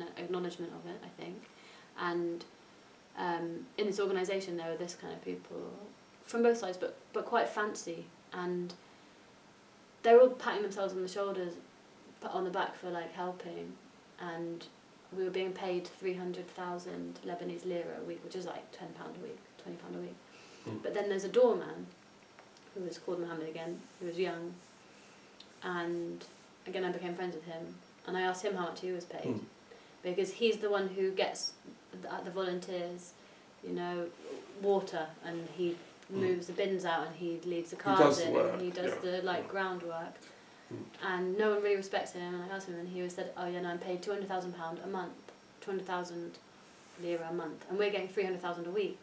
an acknowledgement of it, I think. And in this organisation there were this kind of people from both sides, but quite fancy, and they were all patting themselves on the shoulders, on the back for like helping, and we were being paid 300,000 Lebanese lira a week, which is like £10 a week, £20 a week. But then there's a doorman, who was called Mohammed again, who was young, and again I became friends with him, and I asked him how much he was paid, because he's the one who gets the volunteers, you know, water, and he moves the bins out, and he leaves the cars in, and he does the groundwork, and no one really respects him. And I asked him, and he said, "Oh yeah, no, I'm paid £200,000 a month, 200,000 lira a month, and we're getting 300,000 a week."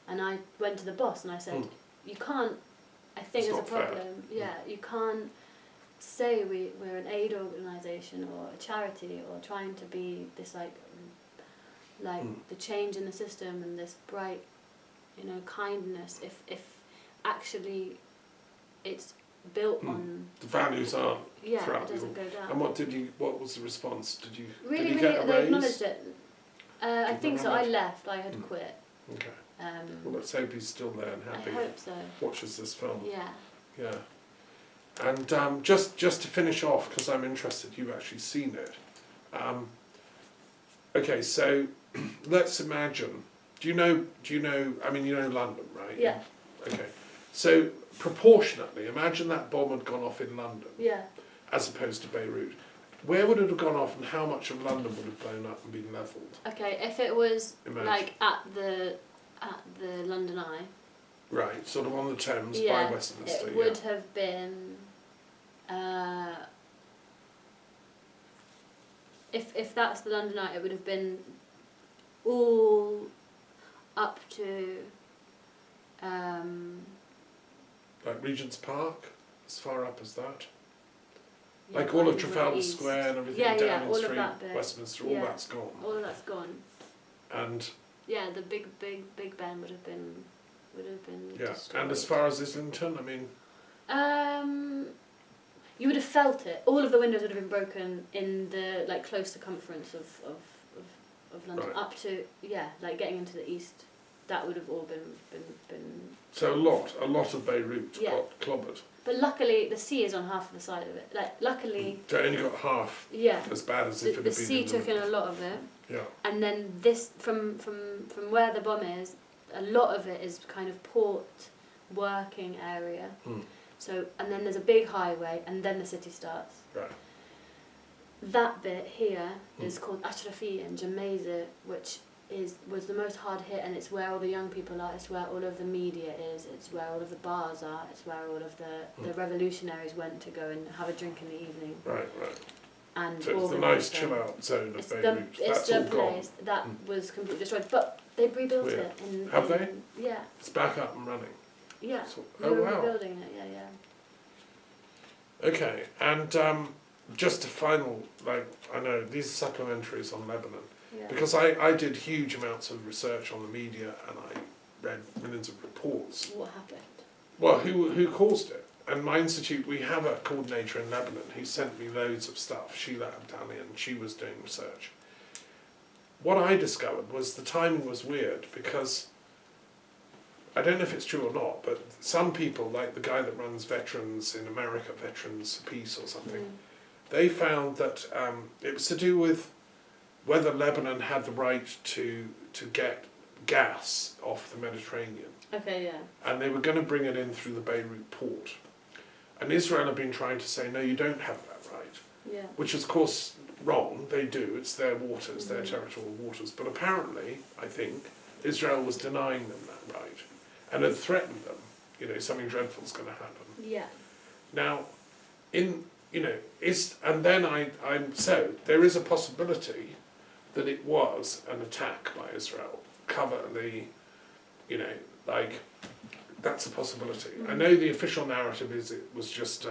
And I went to the boss and I said, "You can't. I think there's a problem. Yeah, you can't say we're an aid organisation or a charity or trying to be this like the change in the system and this bright, you know, kindness if actually it's built on the values aren't it doesn't go down." And what was the response? Did you really get a raise? they acknowledged it. I think so. I left. I had quit. Okay. Well, let's hope he's still there and happy. I hope so. Watches this film. Yeah. Yeah. And just to finish off, because I'm interested, you've actually seen it. Okay, so let's imagine. Do you know? I mean, you know London, right? Yeah. Okay. So proportionately, imagine that bomb had gone off in London. Yeah. As opposed to Beirut. Where would it have gone off, and how much of London would have blown up and been levelled? Okay, if it was like at the London Eye. Right, sort of on the Thames by Westminster. It would have been. If that's the London Eye, it would have been all up to. Like Regent's Park, as far up as that. Yeah, like all of Trafalgar Square and everything, Downing Street, Westminster, all that's gone. All of that's gone. And yeah, the Big Ben would have been destroyed. And as far as Islington, I mean, you would have felt it. All of the windows would have been broken in the like close circumference of London, right. Up to like getting into the east. That would have all been. So a lot of Beirut got clobbered. But luckily, the sea is on half of the side of it. Like luckily. So it only got half. Yeah. As bad as if it had been. The sea took in a lot of it. Yeah. And then this from where the bomb is, a lot of it is kind of port working area. So and then there's a big highway, and then the city starts. Right. That bit here is called Ashrafi in Jamaica, which was the most hard hit, and it's where all the young people are, it's where all of the media is, it's where all of the bars are, it's where all of the revolutionaries went to go and have a drink in the evening. Right. And so it's the nice chill out zone of Beirut. It's the place that was completely destroyed, but they rebuilt it. Have they? Yeah. It's back up and running. Yeah. So, they were rebuilding it. Yeah. Okay, and just a final, I know these are supplementaries on Lebanon. Yeah. Because I did huge amounts of research on the media, and I read millions of reports. What happened? Well, who caused it? And my institute, we have a coordinator in Lebanon who sent me loads of stuff, Sheila Abdali, and she was doing research. What I discovered was the timing was weird, because I don't know if it's true or not, but some people, like the guy that runs Veterans in America, Veterans Peace or something, they found that it was to do with whether Lebanon had the right to get gas off the Mediterranean. Okay, yeah. And they were going to bring it in through the Beirut port. And Israel have been trying to say, no, you don't have that right. Yeah. Which is, of course, wrong. They do. It's their waters, their territorial waters. But apparently, I think, Israel was denying them that right and had threatened them. Something dreadful's going to happen. Yeah. Now, and then so there is a possibility that it was an attack by Israel, covertly, that's a possibility. I know the official narrative is it was just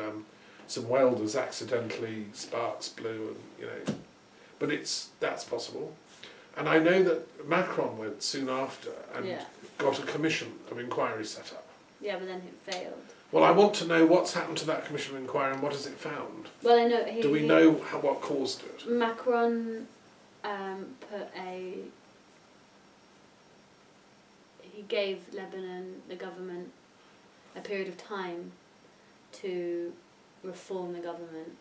some welders accidentally, sparks blew, and but that's possible. And I know that Macron went soon after and got a commission of inquiry set up. Yeah, but then it failed. Well, I want to know what's happened to that commission of inquiry and what has it found. Well, I know. Do we know what caused it? Macron he gave Lebanon, the government, a period of time to reform the government,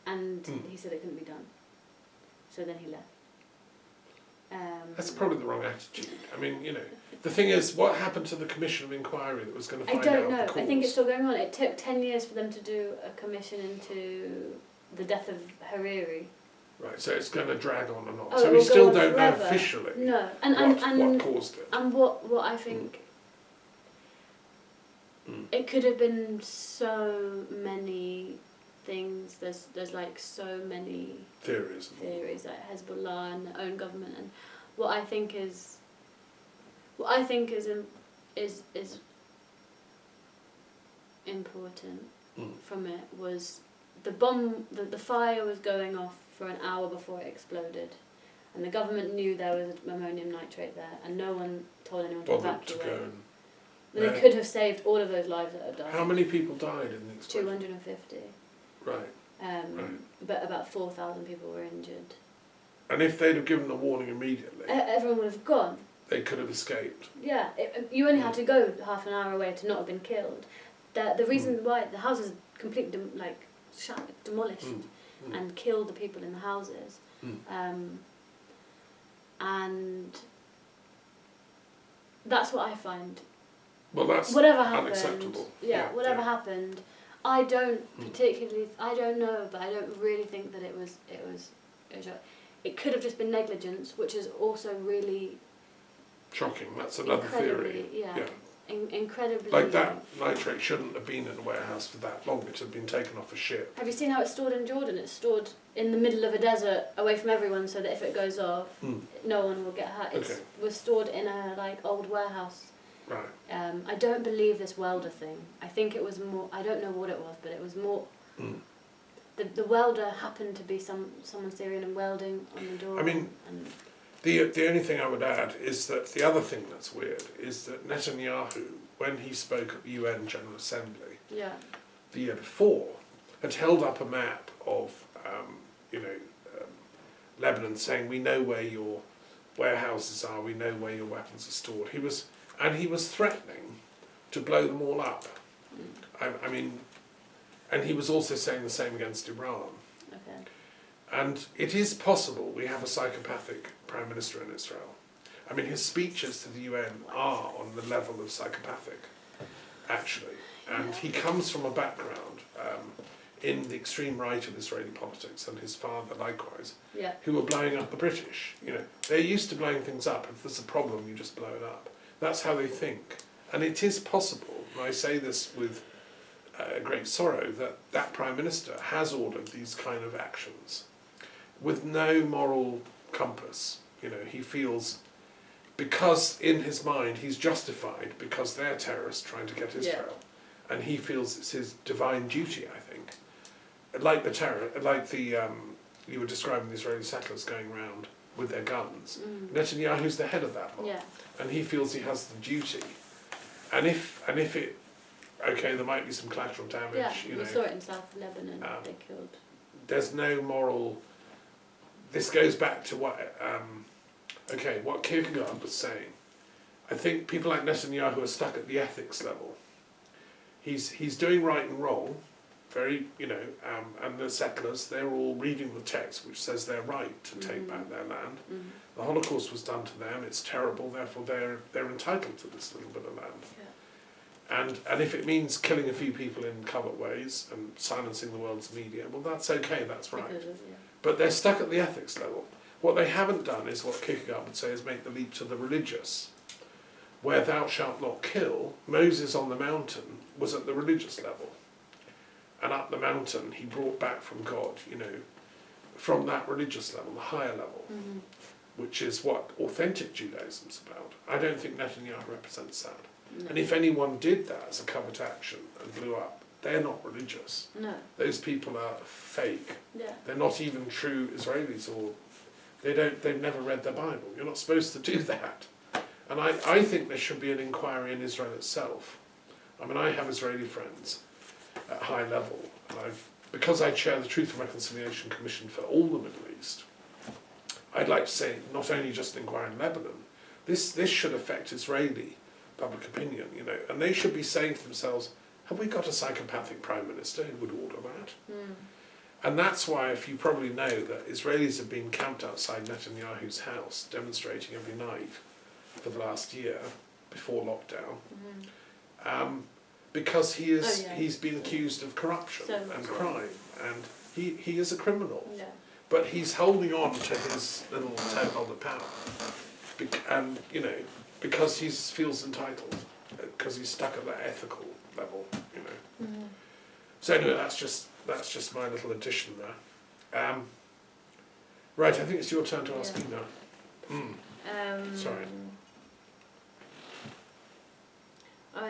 and he said it couldn't be done. So then he left. That's probably the wrong attitude. I mean, the thing is, what happened to the commission of inquiry that was going to find out I don't know. the cause? I think it's still going on. It took 10 years for them to do a commission into the death of Hariri. Right, so it's going to drag on and on. Oh, So we still don't know officially what caused it. And what I think, it could have been so many things. There's like so many theories like Hezbollah and their own government, and what I think is important from it was the fire was going off for an hour before it exploded, and the government knew there was ammonium nitrate there, and no one told anyone to evacuate. They could have saved all of those lives that have died. How many people died in the explosion? 250. Right. But about 4,000 people were injured. And if they'd have given the warning immediately, everyone would have gone. They could have escaped. Yeah, you only had to go half an hour away to not have been killed. The reason why the houses completely demolished and killed the people in the houses, and that's what I find. Well, that's whatever happened, unacceptable. Whatever happened, I don't particularly. I don't know, but I don't really think that it was. It could have just been negligence, which is also really shocking. That's another theory. Incredibly. Like that nitrate shouldn't have been in a warehouse for that long. It had been taken off a ship. Have you seen how it's stored in Jordan? It's stored in the middle of a desert, away from everyone, so that if it goes off, no one will get hurt. It was stored in a old warehouse. Right. I don't believe this welder thing. I think it was more. I don't know what it was, but it was more. The welder happened to be someone Syrian and welding on the door. I mean, the only thing I would add is that the other thing that's weird is that Netanyahu, when he spoke at the UN General Assembly the year before, had held up a map of Lebanon, saying, "We know where your warehouses are. We know where your weapons are stored." He was threatening to blow them all up. I mean, and he was also saying the same against Iran. Okay. And it is possible we have a psychopathic Prime Minister in Israel. I mean, his speeches to the UN are on the level of psychopathic, actually. And he comes from a background in the extreme right of Israeli politics, and his father likewise, who were blowing up the British. They're used to blowing things up. If there's a problem, you just blow it up. That's how they think. And it is possible, and I say this with great sorrow, that Prime Minister has ordered these kind of actions with no moral compass. He feels, because in his mind he's justified because they're terrorists trying to get Israel, and he feels it's his divine duty, I think. Like you were describing the Israeli settlers going around with their guns. Netanyahu's the head of that lot, and he feels he has the duty. And if it, there might be some collateral damage. Yeah, we saw it in South Lebanon. They killed. There's no moral. This goes back to what Kierkegaard was saying. I think people like Netanyahu are stuck at the ethics level. He's doing right and wrong, and the settlers, they're all reading the text which says they're right to take back their land. The Holocaust was done to them, it's terrible, therefore they're entitled to this little bit of land. And if it means killing a few people in covert ways and silencing the world's media, well, that's okay, that's right. But they're stuck at the ethics level. What they haven't done is what Kierkegaard would say is make the leap to the religious, where thou shalt not kill. Moses on the mountain was at the religious level. And up the mountain he brought back from God, from that religious level, the higher level, which is what authentic Judaism's about. I don't think Netanyahu represents that. No. And if anyone did that as a covert action and blew up, they're not religious. No. Those people are fake. Yeah. They're not even true Israelis, or they've never read their Bible. You're not supposed to do that. And I think there should be an inquiry in Israel itself. I mean, I have Israeli friends at high level, and because I chair the Truth and Reconciliation Commission for all the Middle East, I'd like to say not only just inquire in Lebanon, this should affect Israeli public opinion, you know, and they should be saying to themselves, have we got a psychopathic prime minister who would order that? And that's why, if you probably know, that Israelis have been camped outside Netanyahu's house, demonstrating every night for the last year before lockdown, because he's been accused of corruption and crime, and he is a criminal. Yeah. But he's holding on to his little toehold of power, and you know, because he feels entitled, because he's stuck at that ethical level, you know. So anyway, that's just my little addition there. Right, I think it's your turn to ask me now. Sorry.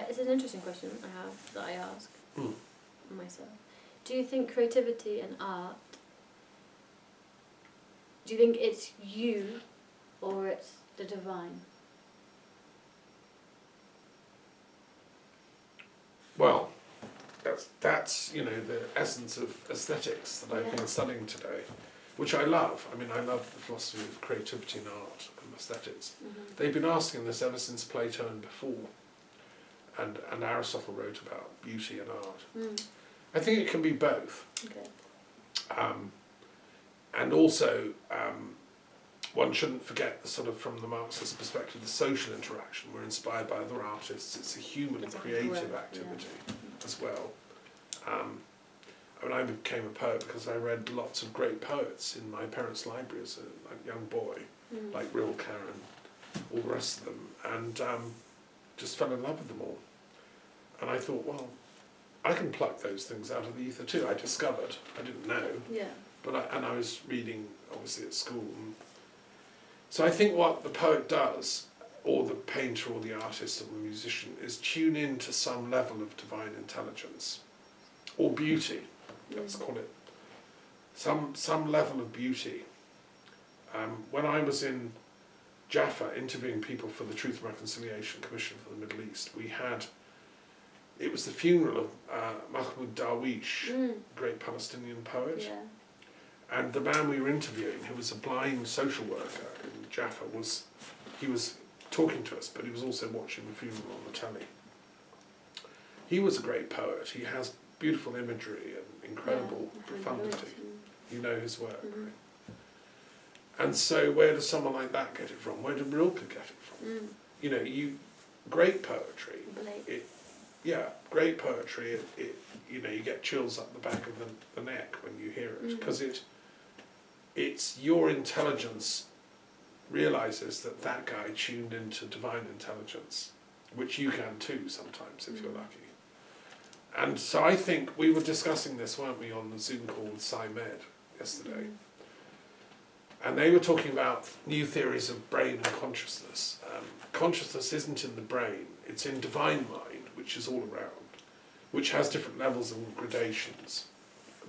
It's an interesting question that I ask myself. Do you think creativity and art, do you think it's you or it's the divine? Well, that's you know, the essence of aesthetics that I've been studying today, which I love. I mean, I love the philosophy of creativity and art and aesthetics. They've been asking this ever since Plato and before, and Aristotle wrote about beauty and art. I think it can be both. Okay. And also, one shouldn't forget the sort of, from the Marxist perspective, the social interaction. We're inspired by other artists. It's a human creative activity as well. I mean, I became a poet because I read lots of great poets in my parents' library as a young boy, like Rilke and all the rest of them, and just fell in love with them all. And I thought, well, I can pluck those things out of the ether too. I discovered, I didn't know. Yeah. But I was reading, obviously, at school. So I think what the poet does, or the painter, or the artist, or the musician, is tune in to some level of divine intelligence, or beauty, let's call it. Some level of beauty. When I was in Jaffa interviewing people for the Truth and Reconciliation Commission for the Middle East, it was the funeral of Mahmoud Darwish, great Palestinian poet. Yeah. And the man we were interviewing, who was a blind social worker in Jaffa, he was talking to us, but he was also watching the funeral on the telly. He was a great poet. He has beautiful imagery and incredible profundity. You know his work, right? And so where does someone like that get it from? Where did Rilke get it from? You know, great poetry. Great poetry. You know, you get chills up the back of the neck when you hear it, because it's your intelligence realizes that guy tuned into divine intelligence, which you can too sometimes if you're lucky. And so I think we were discussing this, weren't we, on the Zoom call with SciMed yesterday. And they were talking about new theories of brain and consciousness. Consciousness isn't in the brain, it's in divine mind, which is all around, which has different levels and gradations.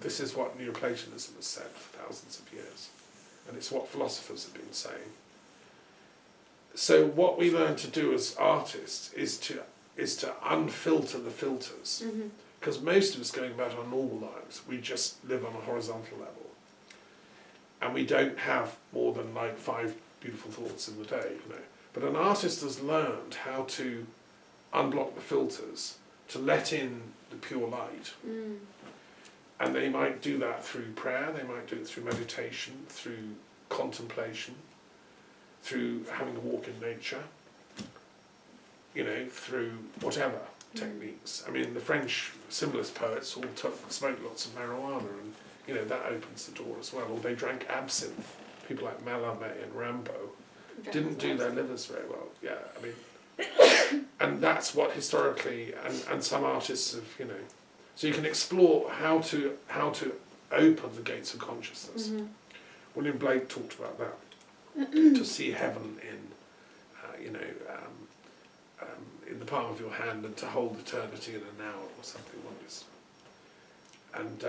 This is what Neoplatonism has said for thousands of years, and it's what philosophers have been saying. So what we learn to do as artists is to unfilter the filters, because most of us going about our normal lives, we just live on a horizontal level, and we don't have more than like 5 beautiful thoughts in the day, you know. But an artist has learned how to unblock the filters, to let in the pure light. And they might do that through prayer, they might do it through meditation, through contemplation, through having a walk in nature, you know, through whatever techniques. I mean, the French symbolist poets all smoked lots of marijuana, and, you know, that opens the door as well. Or they drank absinthe. People like Mallarmé and Rimbaud didn't do their livers very well. Yeah, I mean, and that's what historically, and some artists have, you know, so you can explore how to open the gates of consciousness. William Blake talked about that, to see heaven in, in the palm of your hand, and to hold eternity in an hour or something like this. And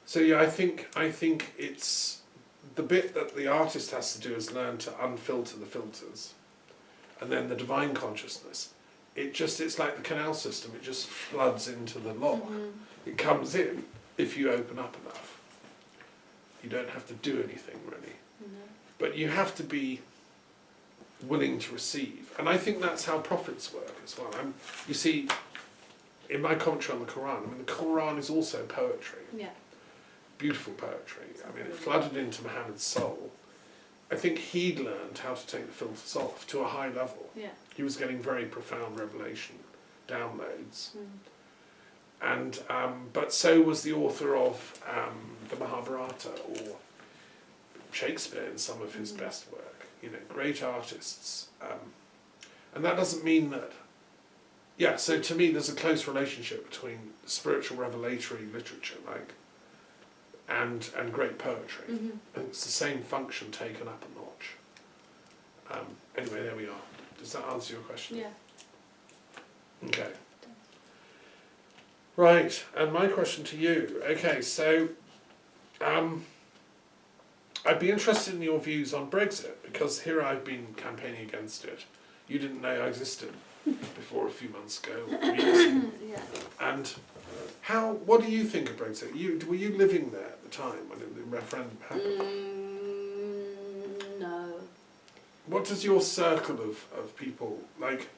so yeah, I think it's the bit that the artist has to do is learn to unfilter the filters, and then the divine consciousness. It's like the canal system, it just floods into the lock. It comes in if you open up enough. You don't have to do anything really. but you have to be willing to receive. And I think that's how prophets work as well. You see, in my commentary on the Quran, I mean, the Quran is also poetry. Yeah. Beautiful poetry. I mean, it flooded into Muhammad's soul. I think he'd learned how to take the filters off to a high level. Yeah. He was getting very profound revelation, downloads. Mm. And but so was the author of the Mahabharata or Shakespeare in some of his best work. You know, great artists. And that doesn't mean that. Yeah, so to me, there's a close relationship between spiritual revelatory literature, like, and great poetry. Mm-hmm. And it's the same function taken up a notch. Anyway, there we are. Does that answer your question? Yeah. Okay. Right, and my question to you. Okay, so I'd be interested in your views on Brexit, because here I've been campaigning against it. You didn't know I existed before a few months ago. Yeah. And what do you think of Brexit? Were you living there at the time when the referendum happened? No. What does your circle of people, like,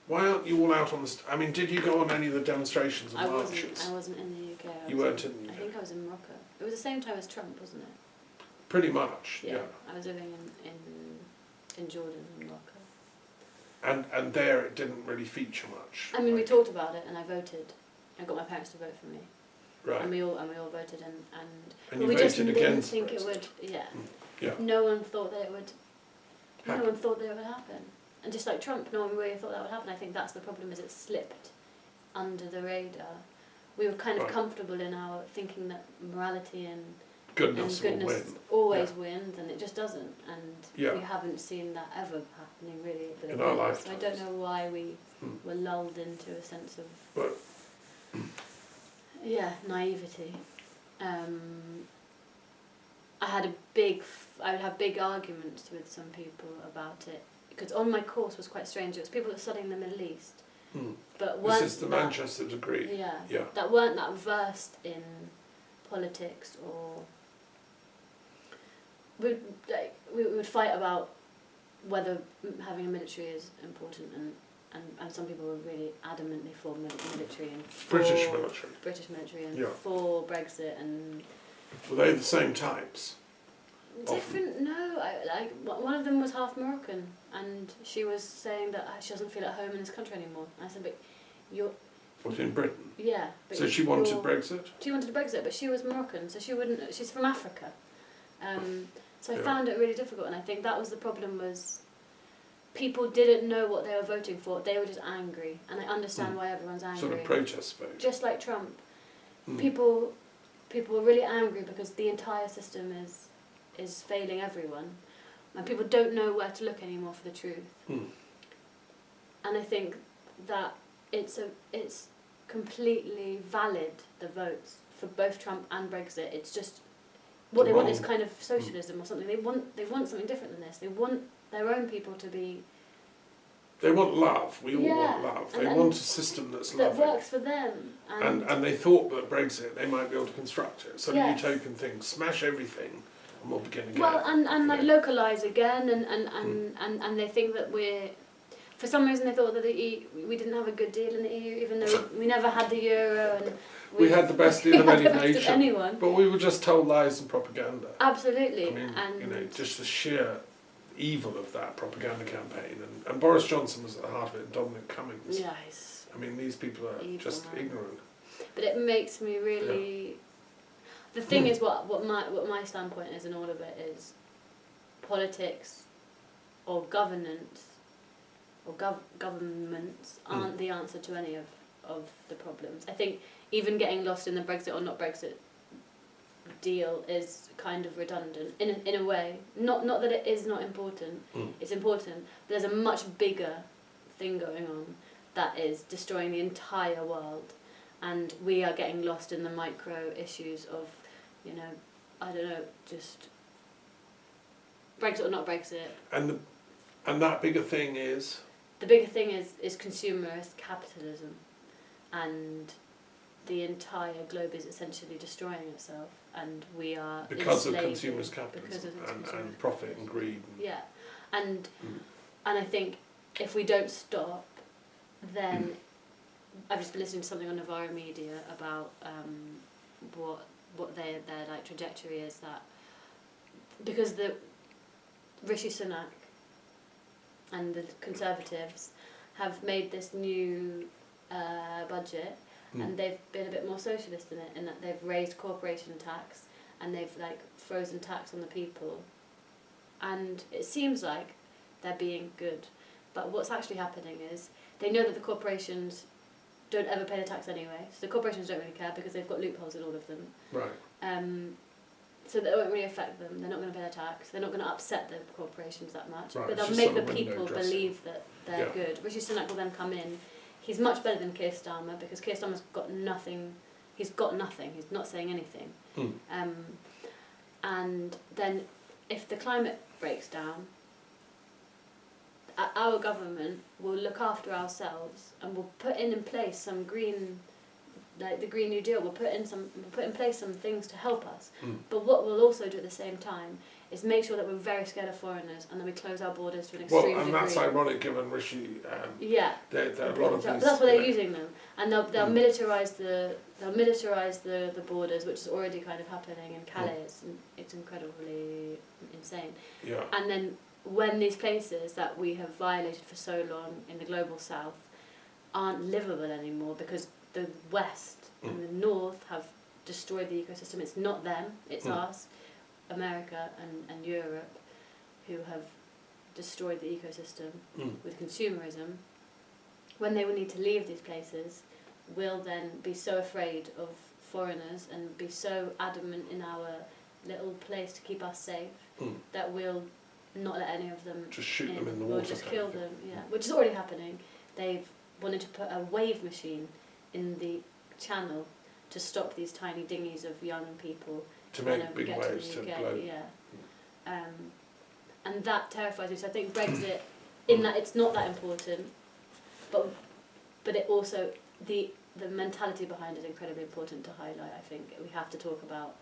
why aren't you all out on the... I mean, did you go on any of the demonstrations and marches? I wasn't in the UK. You weren't in the UK? I think I was in Morocco. It was the same time as Trump, wasn't it? Pretty much, yeah. I was living in Jordan and Morocco. And there it didn't really feature much. I mean, we talked about it, and I voted. I got my parents to vote for me. Right. And we all voted, and you we voted just didn't against think Brexit. it would. Yeah. Yeah. No one thought that it would. Happen. No one thought that it would happen. And just like Trump, no one really thought that would happen. I think that's the problem, is it slipped under the radar. We were kind of comfortable in our thinking that morality and goodness always wins, and it just doesn't. And Yeah. we haven't seen that ever happening really. In our lifetimes. So I don't know why we were lulled into a sense of naivety. I would have big arguments with some people about it, because on my course was quite strange. It was people that were studying the Middle East, but weren't this is the Manchester degree. Yeah. That weren't that versed in politics, or we would fight about whether having a military is important, and some people were really adamantly for military and for British military and for Brexit, and were they the same types? different. Often. No, one of them was half Moroccan, and she was saying that she doesn't feel at home in this country anymore. And I said, but you're... What, in Britain? Yeah. But so she wanted Brexit? She wanted Brexit, but she was Moroccan, so she wouldn't... She's from Africa. So I found it really difficult, and I think that was the problem, was people didn't know what they were voting for. They were just angry, and I understand why everyone's angry. Sort of protest vote. Just like Trump. People were really angry because the entire system is failing everyone, and people don't know where to look anymore for the truth. And I think that it's completely valid, the votes for both Trump and Brexit. It's just what they want is kind of socialism or something. They want something different than this. They want their own people to be... They want love. We all want love. They want a system that's loving. That works for them. And they thought that Brexit, they might be able to construct it. Some utopian thing, smash everything and we'll begin again. Well, and like localise again, and they think that we're... For some reason they thought that we didn't have a good deal in the EU, even though we never had the euro, and we had the best deal of any nation. Anyone. But we were just told lies and propaganda. Absolutely. I mean, just the sheer evil of that propaganda campaign, and Boris Johnson was at the heart of it, and Dominic Cummings. Yeah, these people are just ignorant. But it makes me really... Yeah. The thing is, what my standpoint is in all of it is politics or governance or governments aren't the answer to any of the problems. I think even getting lost in the Brexit or not Brexit deal is kind of redundant in a way. Not that it is not important. It's important, but there's a much bigger thing going on that is destroying the entire world, and we are getting lost in the micro issues of, I don't know, just Brexit or not Brexit. And that bigger thing is? The bigger thing is consumerist capitalism, and the entire globe is essentially destroying itself, and we are because of enslaving consumerist because capitalism of consumerist and profit and greed. yeah, and I think if we don't stop, then I've just been listening to something on Novara Media about what their like trajectory is, that because the Rishi Sunak and the Conservatives have made this new budget, and they've been a bit more socialist in it, in that they've raised corporation tax and they've like frozen tax on the people, and it seems like they're being good, but what's actually happening is they know that the corporations don't ever pay the tax anyway, so the corporations don't really care because they've got loopholes in all of them. Right. So that won't really affect them. They're not going to pay their tax. They're not going to upset the corporations that much. Right, but they'll it's make just the sort of window people dressing. believe that they're good. Rishi Sunak will then come in. He's much better than Keir Starmer because Keir Starmer's got nothing. He's got nothing. He's not saying anything. And then if the climate breaks down, our government will look after ourselves and will put in place some green, like the Green New Deal. We'll put in place some things to help us. But what we'll also do at the same time is make sure that we're very scared of foreigners, and then we close our borders to an extreme degree. Well, and that's ironic given Rishi. Yeah. There are a lot of these. But that's why they're using them, and they'll militarise the borders, which is already kind of happening in Calais. It's incredibly insane. Yeah. And then when these places that we have violated for so long in the global south aren't livable anymore because the west and the north have destroyed the ecosystem. It's not them, it's us, America and Europe, who have destroyed the ecosystem with consumerism. When they will need to leave these places, we'll then be so afraid of foreigners and be so adamant in our little place to keep us safe that we'll not let any of them just shoot them in the we'll water. just kill them, which is already happening. They've wanted to put a wave machine in the channel to stop these tiny dinghies of young people To make big waves to blow. And that terrifies me. So I think Brexit, in that it's not that important, but it also the mentality behind it is incredibly important to highlight. I think we have to talk about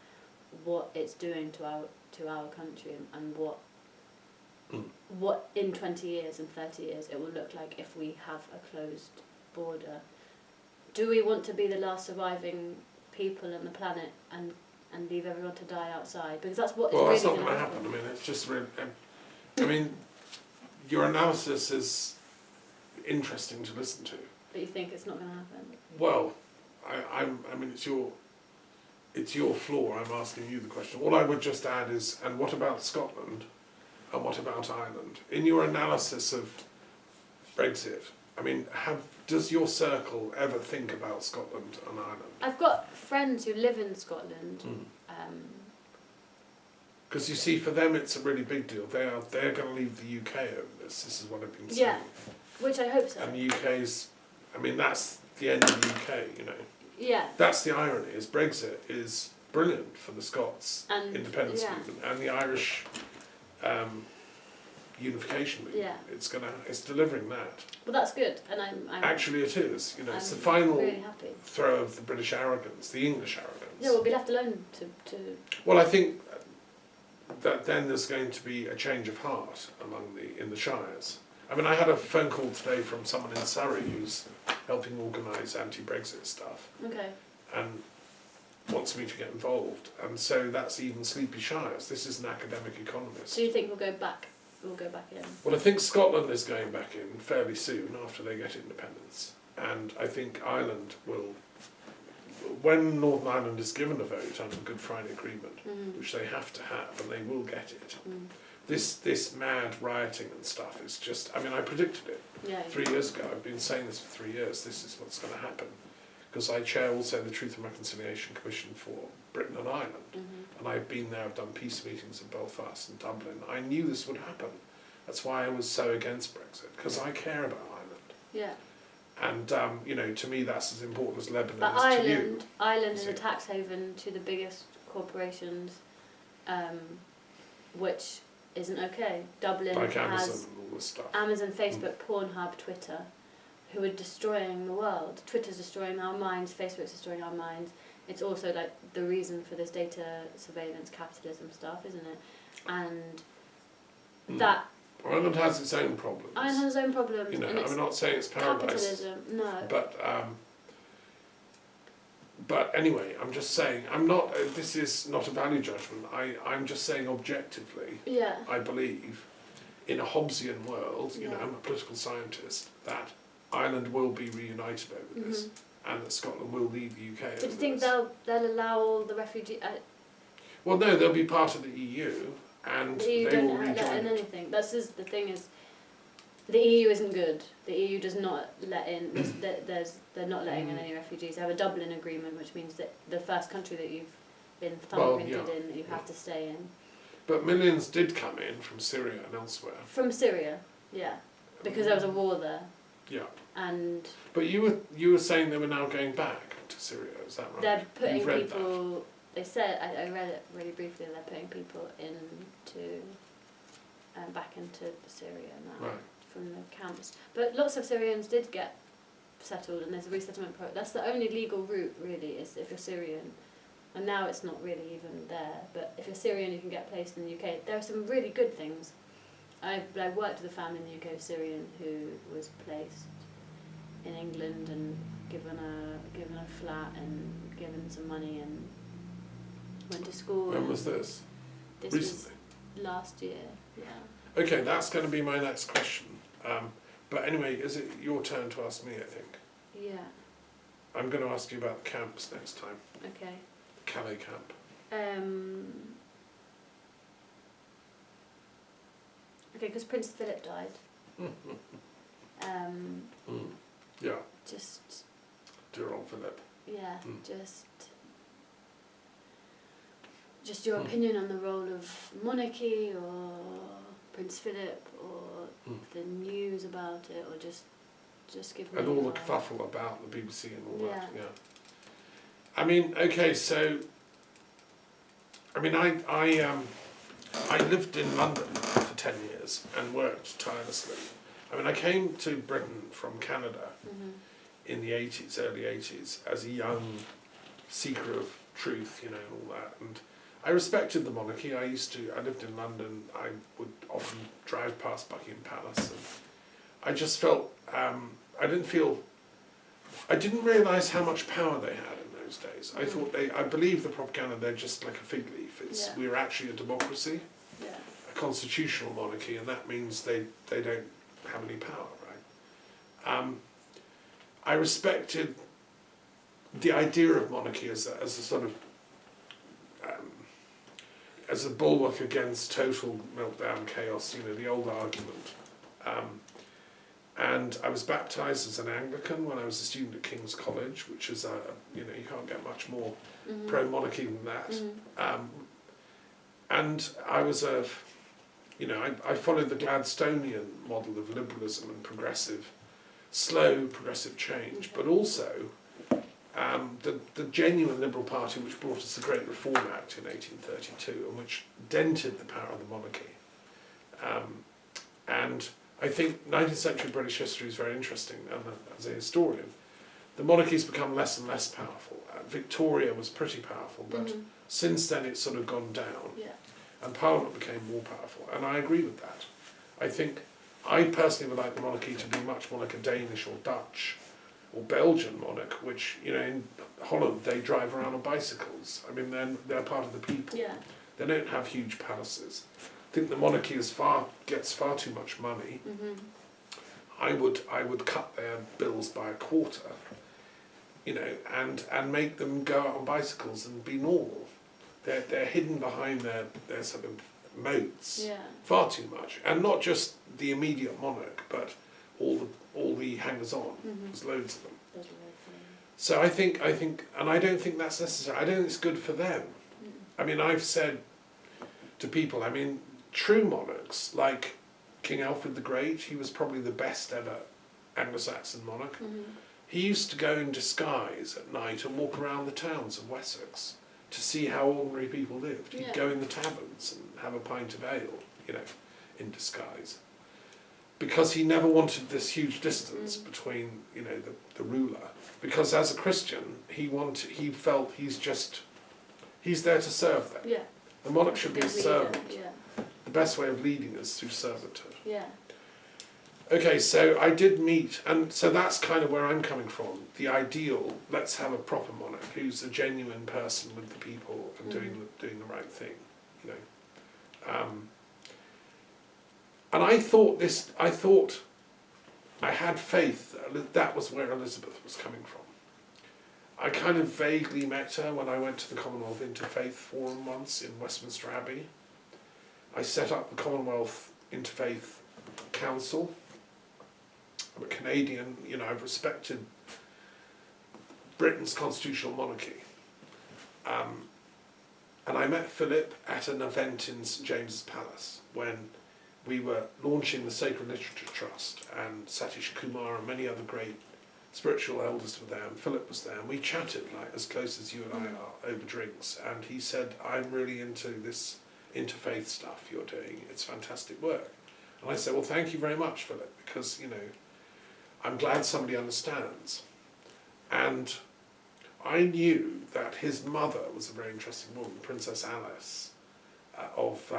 what it's doing to our country and what in 20 years and 30 years it will look like if we have a closed border. Do we want to be the last surviving people on the planet and leave everyone to die outside? Because that's what is really that's not going to happen. I mean, it's just really. I mean, your analysis is interesting to listen to. But you think it's not going to happen? Well, I mean, it's your floor. I'm asking you the question. All I would just add is, and what about Scotland? And what about Ireland? In your analysis of Brexit, I mean, does your circle ever think about Scotland and Ireland? I've got friends who live in Scotland. Because you see, for them it's a really big deal. They're going to leave the UK over this. This is what I've been saying. Yeah, which I hope so. And the UK's, I mean, that's the end of the UK, you know. Yeah. That's the irony, is Brexit is brilliant for the Scots And, independence movement and the Irish unification movement. Yeah. It's delivering that. Well, that's good, and I'm Actually, it is. You know, it's the I'm final really happy. throw of the British arrogance, the English arrogance. Yeah, we'll be left alone to. Well, I think that then there's going to be a change of heart in the shires. I mean, I had a phone call today from someone in Surrey who's helping organise anti-Brexit stuff. Okay. And wants me to get involved, and so that's even Sleepy Shires. This is an academic economist. So you think we'll go back in? Well, I think Scotland is going back in fairly soon after they get independence, and I think Ireland will, when Northern Ireland is given a vote under the Good Friday Agreement, which they have to have, and they will get it. This mad rioting and stuff is just, I mean, I predicted it 3 years ago. I've been saying this for 3 years, this is what's going to happen. Because I chair also the Truth and Reconciliation Commission for Britain and Ireland. And I've been there, I've done peace meetings in Belfast and Dublin. I knew this would happen. That's why I was so against Brexit, because I care about Ireland. Yeah. And, you know, to me that's as important as Lebanon But is to you. Ireland is a tax haven to the biggest corporations, which isn't okay. Dublin like has Amazon and all this stuff. Amazon, Facebook, Pornhub, Twitter. who are destroying the world. Twitter's destroying our minds, Facebook's destroying our minds. It's also like the reason for this data surveillance capitalism stuff, isn't it? And that Ireland has its own problems. Ireland has its own problems. You know, and it's I'm not saying it's paradise. capitalism, no. But anyway, I'm just saying, I'm not. This is not a value judgment. I'm just saying objectively. Yeah. I believe, in a Hobbesian world, you know, Yeah. I'm a political scientist, that Ireland will be reunited over this, and that Scotland will leave the UK. But do you think they'll allow all the refugees? Well, no, they'll be part of the EU, and The EU they will don't let rejoin in it. anything. That's just the thing is, the EU isn't good. The EU does not let in. They're not letting in any refugees. They have a Dublin agreement, which means that the first country that you've been thumbprinted in, that you have to stay in. But millions did come in from Syria and elsewhere. From Syria, yeah, because there was a war there. Yeah. And But you were saying they were now going back to Syria. Is that right? they're putting You've read people. They said I read it really briefly. They're putting people into back into Syria now. Right. From the camps. But lots of Syrians did get settled, and there's a resettlement program. That's the only legal route, really, is if you're Syrian. And now it's not really even there, but if you're Syrian, you can get placed in the UK. There are some really good things. I worked with a family in the UK, Syrian, who was placed in England and given a flat and given some money and went to school. When was this? This Recently? was last year, yeah. Okay, that's going to be my next question. But anyway, is it your turn to ask me, I think? Yeah, I'm going to ask you about the camps next time. okay. The Calais camp. Okay, because Prince Philip died. Yeah, Just, dear old Philip. yeah, just your opinion on the role of monarchy or Prince Philip or the news about it, or just give me. And all the your- kerfuffle about the BBC and all that, Yeah. yeah. I mean, okay, so, I mean, I lived in London for 10 years and worked tirelessly. I mean, I came to Britain from Canada in the 80s, early 80s, as a young seeker of truth, you know, and all that. And I respected the monarchy. I lived in London. I would often drive past Buckingham Palace. And I just felt, I didn't realise how much power they had in those days. I thought I believed the propaganda, they're just like a fig leaf. We're actually a democracy, a constitutional monarchy, and that means they don't have any power, right? I respected the idea of monarchy as a sort of as a bulwark against total meltdown, chaos, you know, the old argument. And I was baptised as an Anglican when I was a student at King's College, which is, you know, you can't get much more pro-monarchy than that. And I was I followed the Gladstonian model of liberalism and slow progressive change, but also the genuine Liberal Party which brought us the Great Reform Act in 1832 and which dented the power of the monarchy. And I think 19th century British history is very interesting, and as a historian, the monarchy's become less and less powerful. Victoria was pretty powerful, but since then it's sort of gone down, and Parliament became more powerful, and I agree with that. I personally would like the monarchy to be much more like a Danish or Dutch or Belgian monarch, which, you know, in Holland they drive around on bicycles. I mean, they're part of the people. Yeah. They don't have huge palaces. I think the monarchy gets far too much money. I would cut their bills by a quarter, you know, and make them go out on bicycles and be normal. They're hidden behind their sort of moats far too much, and not just the immediate monarch, but all the hangers-on. There's loads of them. So I think, and I don't think that's necessary. I don't think it's good for them. I mean, I've said to people, I mean, true monarchs like King Alfred the Great, he was probably the best ever Anglo-Saxon monarch. He used to go in disguise at night and walk around the towns of Wessex to see how ordinary people lived. He'd go in the taverns and have a pint of ale, you know, in disguise. because he never wanted this huge distance between, you know, the ruler. Because as a Christian, he felt he's there to serve them. Yeah. The monarch should be a servant. Yeah. The best way of leading is through servanthood. Yeah. Okay, so I did meet, and so that's kind of where I'm coming from. The ideal, let's have a proper monarch who's a genuine person with the people and doing the right thing, you know. And I thought I had faith that was where Elizabeth was coming from. I kind of vaguely met her when I went to the Commonwealth Interfaith Forum once in Westminster Abbey. I set up the Commonwealth Interfaith Council. I'm a Canadian, you know, I've respected Britain's constitutional monarchy. And I met Philip at an event in St James's Palace when we were launching the Sacred Literature Trust, and Satish Kumar and many other great spiritual elders were there, and Philip was there, and we chatted like as close as you and I are over drinks, and he said, I'm really into this interfaith stuff you're doing, it's fantastic work. And I said, well, thank you very much, Philip, because, you know, I'm glad somebody understands. And I knew that his mother was a very interesting woman, Princess Alice of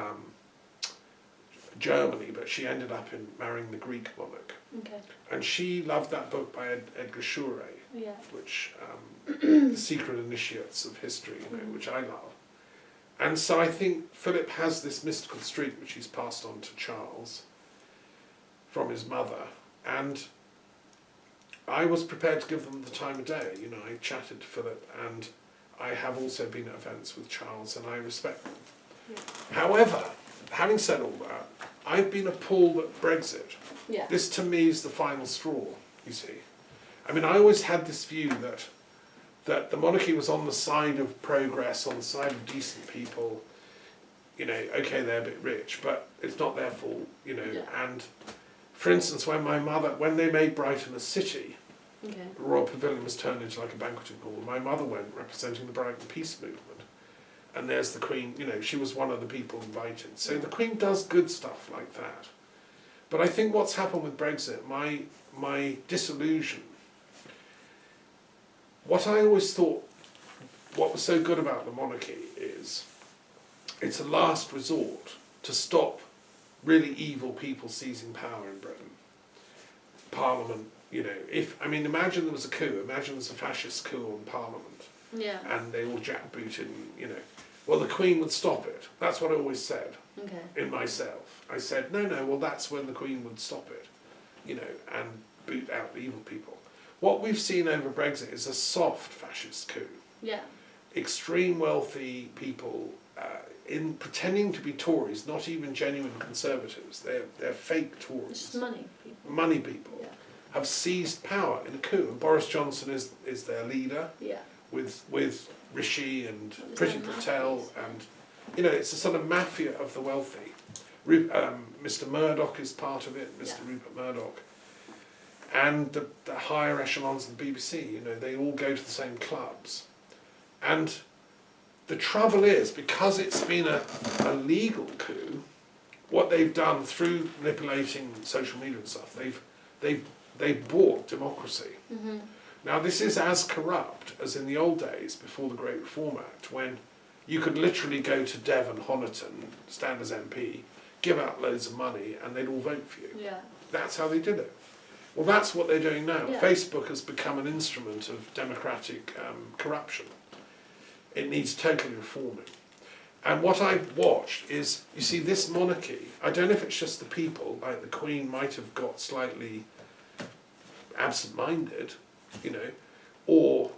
Germany, but she ended up marrying the Greek monarch. Okay. And she loved that book by Edgar Shure, Yeah. which The Secret Initiates of History, you know, which I love. And so I think Philip has this mystical streak which he's passed on to Charles from his mother, and I was prepared to give them the time of day. You know, I chatted to Philip, and I have also been at events with Charles, and I respect them. Yeah. However, having said all that, I've been appalled at Brexit. Yeah. This to me is the final straw, you see. I mean, I always had this view that the monarchy was on the side of progress, on the side of decent people. You know, okay, they're a bit rich, but it's not their fault, you know. Yeah. And for instance, when they made Brighton a city, Okay. the Royal Pavilion was turned into like a banqueting hall. My mother went representing the Brighton Peace Movement. And there's the Queen, you know, she was one of the people invited. So the Queen does good stuff like that. But I think what's happened with Brexit, my disillusion, what I always thought, what was so good about the monarchy is it's a last resort to stop really evil people seizing power in Britain. Parliament, you know, imagine there was a coup, imagine there's a fascist coup on Parliament. Yeah. And they all jackbooted, you know. Well, the Queen would stop it. That's what I always said Okay. in myself. I said, no, well, that's when the Queen would stop it, you know, and boot out the evil people. What we've seen over Brexit is a soft fascist coup. Yeah. Extreme wealthy people in pretending to be Tories, not even genuine Conservatives. They're fake Tories. It's just money people. Money people. Yeah. Have seized power in a coup. And Boris Johnson is their leader. Yeah. With Rishi and Well, Priti there's Patel, mafias. and you know, it's a sort of mafia of the wealthy. Mr. Murdoch is part of it, Mr. Yeah. Rupert Murdoch, and the higher echelons of the BBC. You know, they all go to the same clubs, and the trouble is, because it's been a legal coup, what they've done through manipulating social media and stuff, they've bought democracy. Mm-hmm. Now this is as corrupt as in the old days before the Great Reform Act, when you could literally go to Devon, Honiton, stand as MP, give out loads of money, and they'd all vote for you. Yeah. That's how they did it. Well, that's what they're doing now. Yeah. Facebook has become an instrument of democratic corruption. It needs totally reforming. And what I've watched is, you see, this monarchy, I don't know if it's just the people, like the Queen might have got slightly absent-minded, you know, or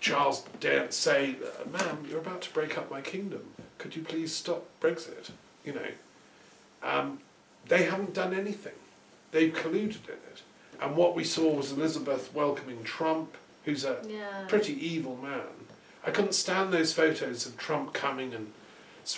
Charles daren't say, ma'am, you're about to break up my kingdom. Could you please stop Brexit? You know, they haven't done anything. They've colluded in it. And what we saw was Elizabeth welcoming Trump, who's a Yeah. pretty evil man. I couldn't stand those photos of Trump coming and